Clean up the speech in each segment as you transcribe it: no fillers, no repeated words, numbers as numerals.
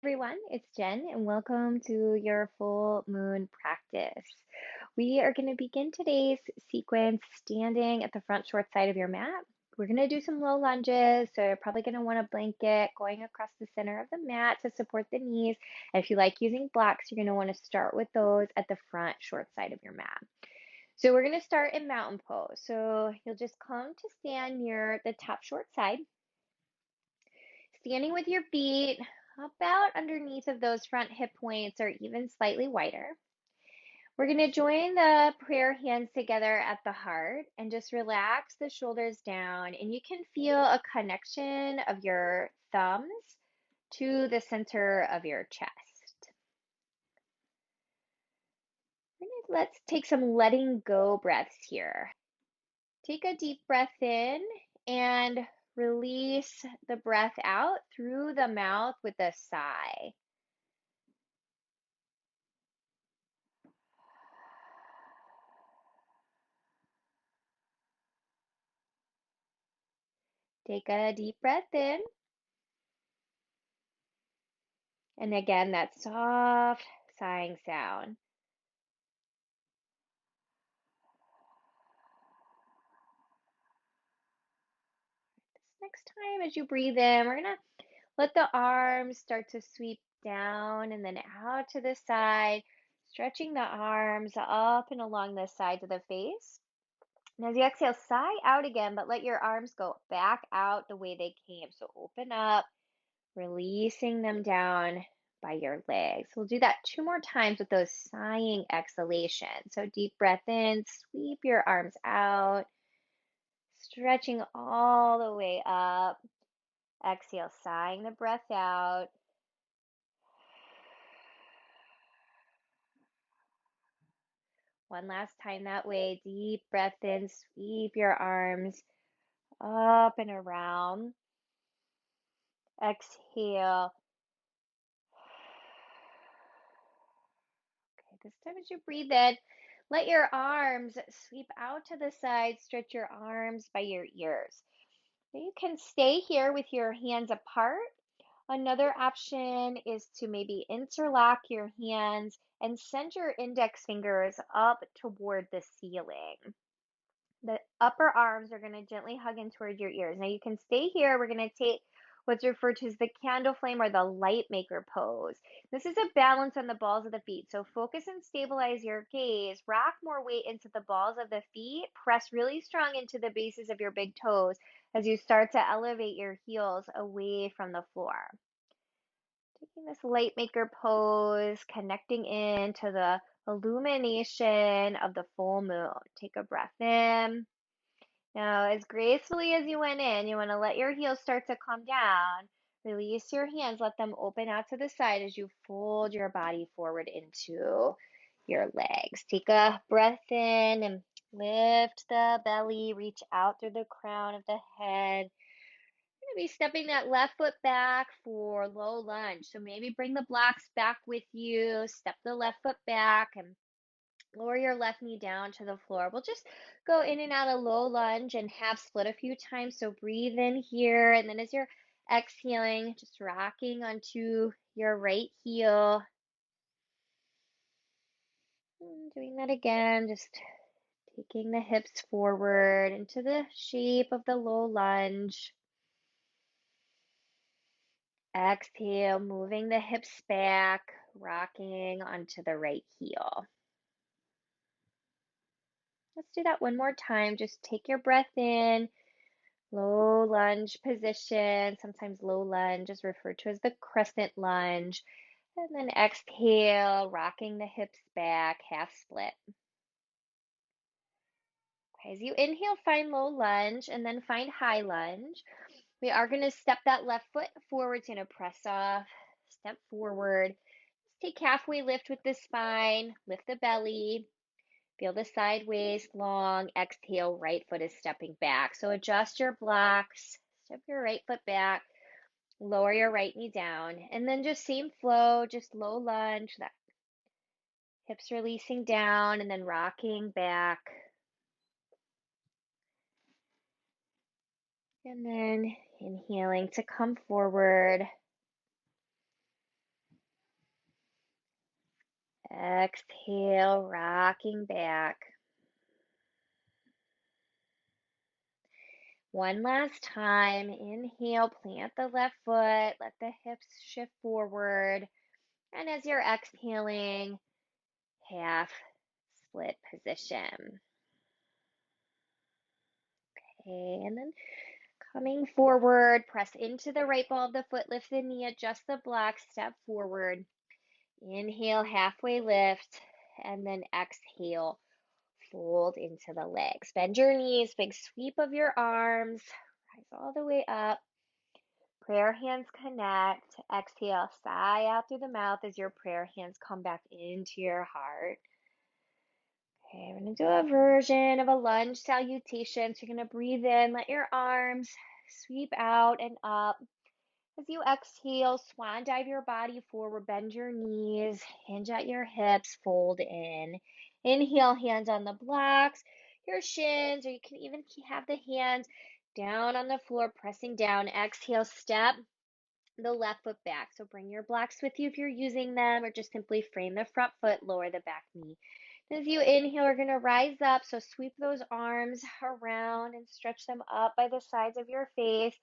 Everyone, it's Jen, and welcome to your full moon practice. We are going to begin today's sequence standing at the front short side of your mat. We're going to do some low lunges, so you're probably going to want a blanket going across the center of the mat to support the knees. And if you like using blocks, you're going to want to start with those at the front short side of your mat. So we're going to start in mountain pose. So you'll just come to stand near the top short side. Standing with your feet about underneath of those front hip points or even slightly wider. We're going to join the prayer hands together at the heart and just relax the shoulders down. And you can feel a connection of your thumbs to the center of your chest. Let's take some letting go breaths here. Take a deep breath in and release the breath out through the mouth with a sigh. Take a deep breath in. And again, that soft sighing sound. This next time as you breathe in, we're going to let the arms start to sweep down and then out to the side, stretching the arms up and along the sides of the face. And as you exhale, sigh out again, but let your arms go back out the way they came. So open up, releasing them down by your legs. We'll do that 2 more times with those sighing exhalations. So deep breath in, sweep your arms out, stretching all the way up. Exhale, sighing the breath out. One last time that way. Deep breath in, sweep your arms up and around. Exhale. Okay, this time as you breathe in, let your arms sweep out to the side. Stretch your arms by your ears. Now you can stay here with your hands apart. Another option is to maybe interlock your hands and send your index fingers up toward the ceiling. The upper arms are going to gently hug in toward your ears. Now you can stay here. We're going to take what's referred to as the candle flame or the light maker pose. This is a balance on the balls of the feet. So focus and stabilize your gaze. Rock more weight into the balls of the feet. Press really strong into the bases of your big toes as you start to elevate your heels away from the floor. Taking this light maker pose, connecting into the illumination of the full moon. Take a breath in. Now, as gracefully as you went in, you want to let your heels start to come down. Release your hands, let them open out to the side as you fold your body forward into your legs. Take a breath in and lift the belly, reach out through the crown of the head. You're going to be stepping that left foot back for low lunge. So maybe bring the blocks back with you, step the left foot back and lower your left knee down to the floor. We'll just go in and out of low lunge and half split a few times. So breathe in here. And then as you're exhaling, just rocking onto your right heel. And doing that again, just taking the hips forward into the shape of the low lunge. Exhale, moving the hips back, rocking onto the right heel. Let's do that one more time. Just take your breath in. Low lunge position, sometimes low lunge is referred to as the crescent lunge. And then exhale, rocking the hips back, half split. Okay, as you inhale, find low lunge and then find high lunge. We are going to step that left foot forward. It's going to press off, step forward. Just take halfway lift with the spine, lift the belly. Feel the sideways long. Exhale, right foot is stepping back. So adjust your blocks, step your right foot back. Lower your right knee down, and then just same flow, just low lunge, that hips releasing down and then rocking back. And then inhaling to come forward. Exhale, rocking back. One last time. Inhale, plant the left foot, let the hips shift forward. And as you're exhaling, half split position. Okay, and then coming forward, press into the right ball of the foot, lift the knee, adjust the block, step forward. Inhale, halfway lift, and then exhale, fold into the legs. Bend your knees, big sweep of your arms, rise all the way up. Prayer hands connect. Exhale, sigh out through the mouth as your prayer hands come back into your heart. Okay, we're going to do a version of a lunge salutation. So you're going to breathe in, let your arms sweep out and up. As you exhale, swan dive your body forward, bend your knees, hinge at your hips, fold in. Inhale, hands on the blocks, your shins, or you can even have the hands down on the floor, pressing down. Exhale, step the left foot back. So bring your blocks with you if you're using them, or just simply frame the front foot, lower the back knee. As you inhale, we're going to rise up. So sweep those arms around and stretch them up by the sides of your face.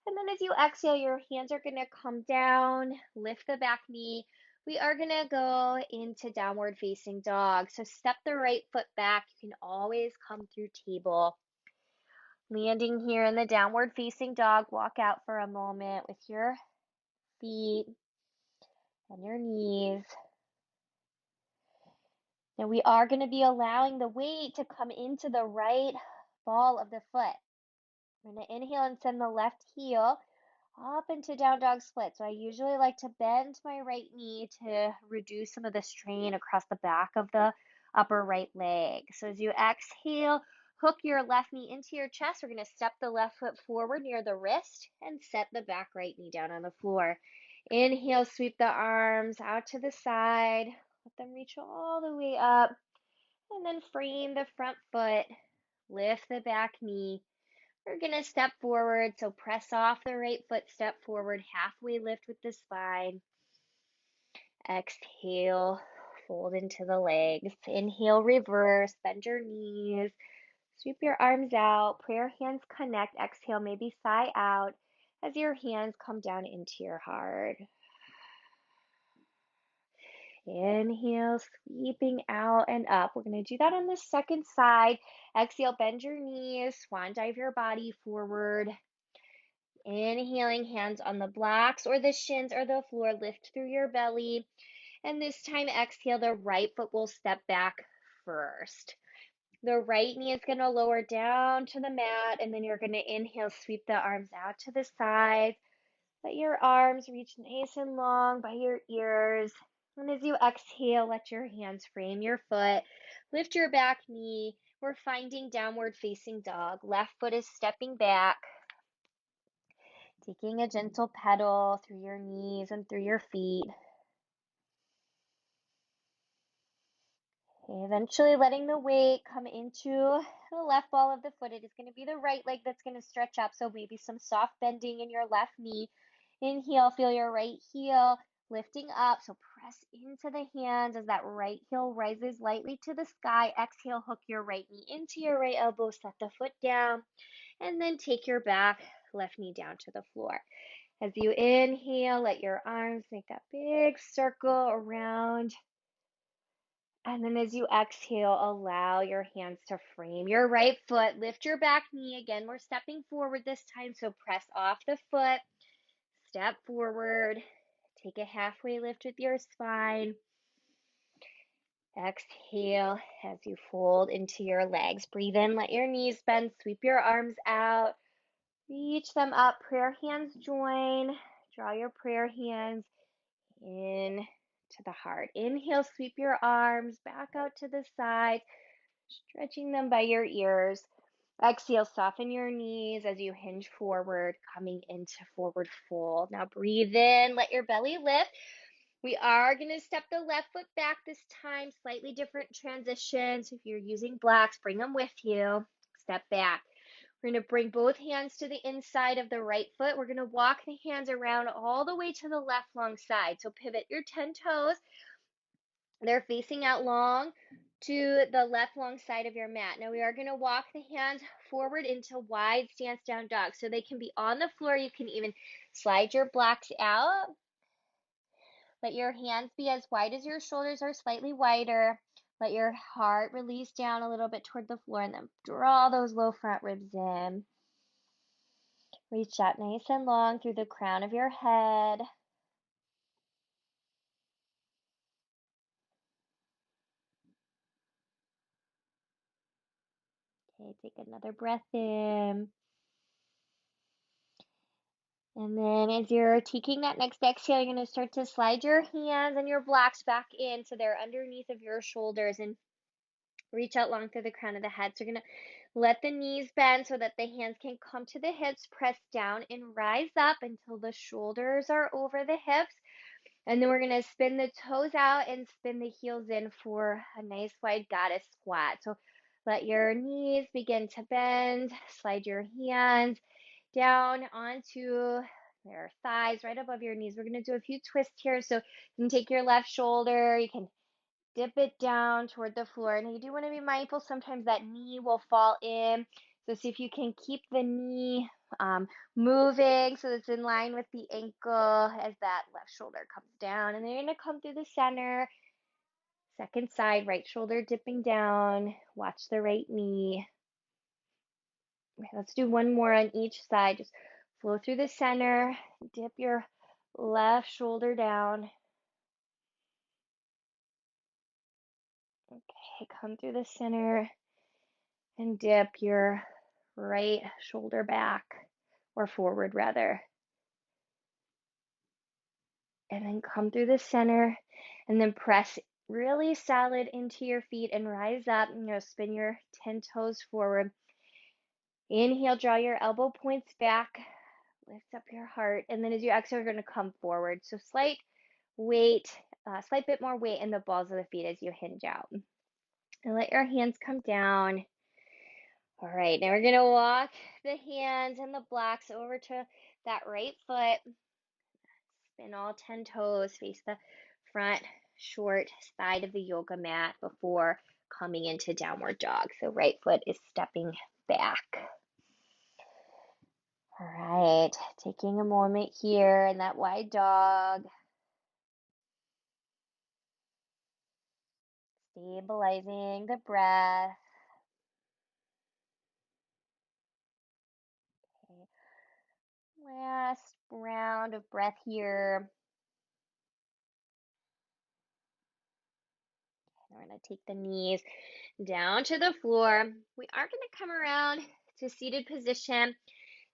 And then as you exhale, your hands are going to come down, lift the back knee. We are going to go into downward facing dog. So step the right foot back. You can always come through table. Landing here in the downward facing dog, walk out for a moment with your feet and your knees. Now we are going to be allowing the weight to come into the right ball of the foot. We're going to inhale and send the left heel up into down dog split. So I usually like to bend my right knee to reduce some of the strain across the back of the upper right leg. So as you exhale, hook your left knee into your chest. We're going to step the left foot forward near the wrist and set the back right knee down on the floor. Inhale, sweep the arms out to the side. Let them reach all the way up. And then frame the front foot. Lift the back knee. We're going to step forward, so press off the right foot, step forward, halfway lift with the spine. Exhale, fold into the legs. Inhale, reverse, bend your knees, sweep your arms out, prayer hands connect. Exhale, maybe sigh out as your hands come down into your heart. Inhale, sweeping out and up. We're going to do that on the second side. Exhale, bend your knees, swan dive your body forward. Inhaling, hands on the blocks or the shins or the floor, lift through your belly. And this time, exhale, the right foot will step back first. The right knee is going to lower down to the mat, and then you're going to inhale, sweep the arms out to the sides. Let your arms reach nice and long by your ears. And as you exhale, let your hands frame your foot. Lift your back knee. We're finding downward facing dog. Left foot is stepping back. Taking a gentle pedal through your knees and through your feet. Okay, eventually letting the weight come into the left ball of the foot. It is going to be the right leg that's going to stretch up, so maybe some soft bending in your left knee. Inhale, feel your right heel lifting up, so press into the hands as that right heel rises lightly to the sky. Exhale, hook your right knee into your right elbow, set the foot down, and then take your back left knee down to the floor. As you inhale, let your arms make that big circle around. And then as you exhale, allow your hands to frame your right foot. Lift your back knee. Again, we're stepping forward this time, so press off the foot. Step forward. Take a halfway lift with your spine. Exhale as you fold into your legs. Breathe in, let your knees bend. Sweep your arms out. Reach them up. Prayer hands join. Draw your prayer hands in to the heart. Inhale, sweep your arms back out to the side, stretching them by your ears. Exhale, soften your knees as you hinge forward, coming into forward fold. Now breathe in, let your belly lift. We are going to step the left foot back this time, slightly different transition. So if you're using blocks, bring them with you. Step back. We're going to bring both hands to the inside of the right foot. We're going to walk the hands around all the way to the left long side. So pivot your 10 toes. They're facing out long to the left long side of your mat. Now we are going to walk the hands forward into wide stance down dog. So they can be on the floor. You can even slide your blocks out. Let your hands be as wide as your shoulders or slightly wider. Let your heart release down a little bit toward the floor and then draw those low front ribs in. Reach out nice and long through the crown of your head. Okay, take another breath in. And then as you're taking that next exhale, you're going to start to slide your hands and your blocks back in so they're underneath of your shoulders and reach out long through the crown of the head. So you're going to let the knees bend so that the hands can come to the hips, press down and rise up until the shoulders are over the hips. And then we're going to spin the toes out and spin the heels in for a nice wide goddess squat. So let your knees begin to bend, slide your hands down onto your thighs, right above your knees. We're going to do a few twists here. So you can take your left shoulder, you can dip it down toward the floor. And you do want to be mindful, sometimes that knee will fall in. So see if you can keep the knee moving so it's in line with the ankle as that left shoulder comes down. And then you're going to come through the center. Second side, right shoulder dipping down. Watch the right knee. Okay, let's do one more on each side. Just flow through the center. Dip your left shoulder down. Okay, come through the center and dip your right shoulder back, or forward rather. And then come through the center and then press really solid into your feet and rise up. Spin your 10 toes forward. Inhale, draw your elbow points back, lift up your heart, and then as you exhale, you're going to come forward. So slight bit more weight in the balls of the feet as you hinge out. And let your hands come down. All right, now we're going to walk the hands and the blocks over to that right foot. Spin all 10 toes, face the front short side of the yoga mat before coming into downward dog. So right foot is stepping back. All right, taking a moment here in that wide dog. Stabilizing the breath. Okay. Last round of breath here. And we're going to take the knees down to the floor. We are going to come around to seated position.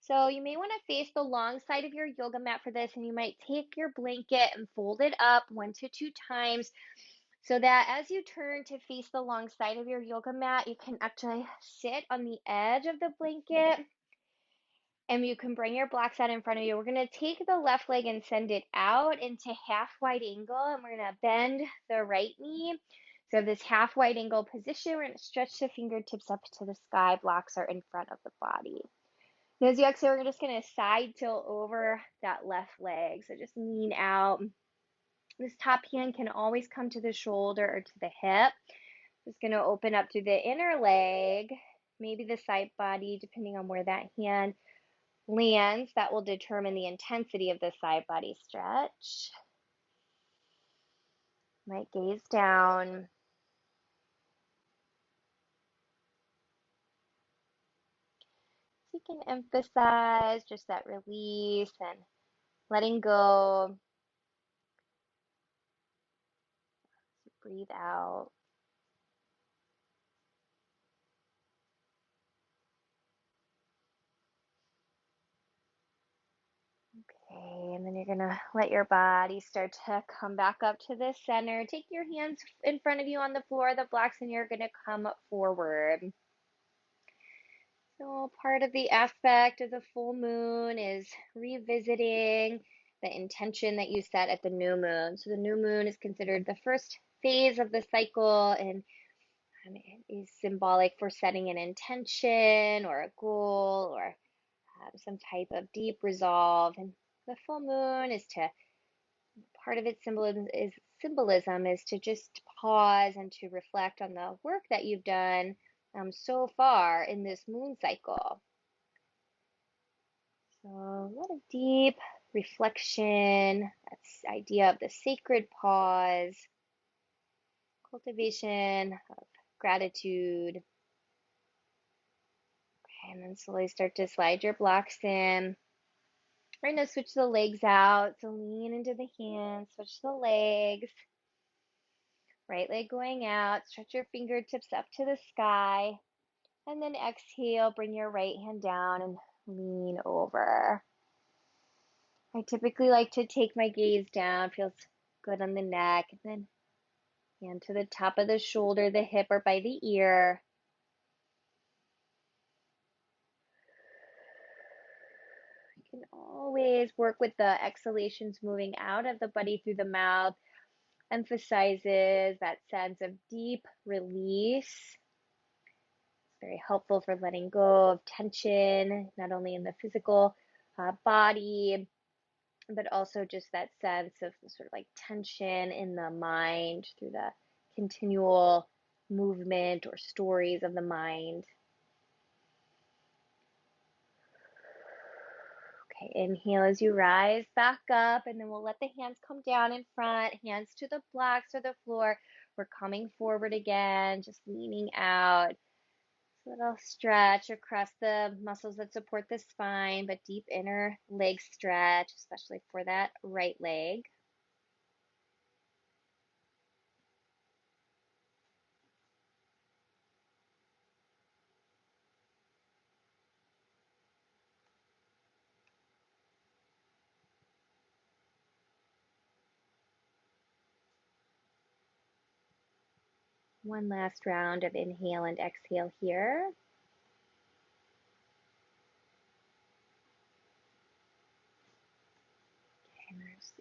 So you may want to face the long side of your yoga mat for this, and you might take your blanket and fold it up 1 to 2 times so that as you turn to face the long side of your yoga mat, you can actually sit on the edge of the blanket and you can bring your blocks out in front of you. We're going to take the left leg and send it out into half wide angle, and we're going to bend the right knee. So this half wide angle position, we're going to stretch the fingertips up to the sky. Blocks are in front of the body. Now, as you exhale, we're just going to side tilt over that left leg. So just lean out. This top hand can always come to the shoulder or to the hip. Just going to open up through the inner leg, maybe the side body, depending on where that hand lands. That will determine the intensity of the side body stretch. Might gaze down. So you can emphasize just that release and letting go. Breathe out. Okay, and then you're gonna let your body start to come back up to the center. Take your hands in front of you on the floor, the blocks, and you're gonna come forward. So part of the aspect of the full moon is revisiting the intention that you set at the new moon. So the new moon is considered the first phase of the cycle, and it is symbolic for setting an intention or a goal or some type of deep resolve. And the full moon is to part of its symbolism is to just pause and to reflect on the work that you've done so far in this moon cycle. So a lot of deep reflection, that's the idea of the sacred pause, cultivation of gratitude. Okay, and then slowly start to slide your blocks in. We're going to switch the legs out. So lean into the hands, switch the legs. Right leg going out. Stretch your fingertips up to the sky. And then exhale, bring your right hand down and lean over. I typically like to take my gaze down. Feels good on the neck. And then hand to the top of the shoulder, the hip, or by the ear. You can always work with the exhalations moving out of the body through the mouth. Emphasizes that sense of deep release. It's very helpful for letting go of tension, not only in the physical body, but also just that sense of sort of like tension in the mind through the continual movement or stories of the mind. Okay, inhale as you rise back up, and then we'll let the hands come down in front, hands to the blocks or the floor. We're coming forward again, just leaning out. So little stretch across the muscles that support the spine, but deep inner leg stretch, especially for that right leg. One last round of inhale and exhale here. And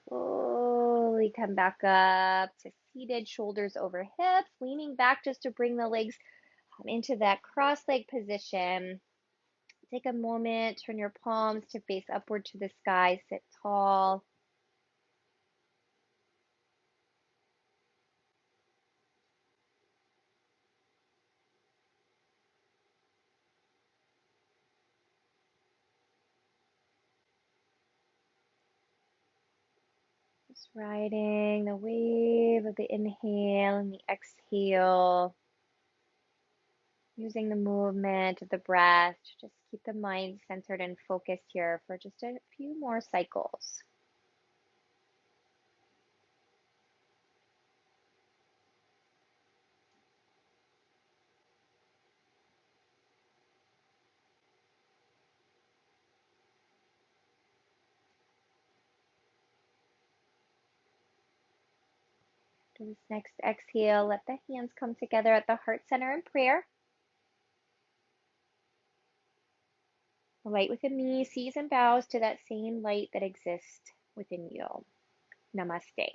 slowly come back up to seated, shoulders over hips, leaning back just to bring the legs into that cross leg position. Take a moment, turn your palms to face upward to the sky, sit tall. Just riding the wave of the inhale and the exhale, using the movement of the breath to just keep the mind centered and focused here for just a few more cycles. For this next exhale, let the hands come together at the heart center in prayer. The light within me sees and bows to that same light that exists within you. Namaste.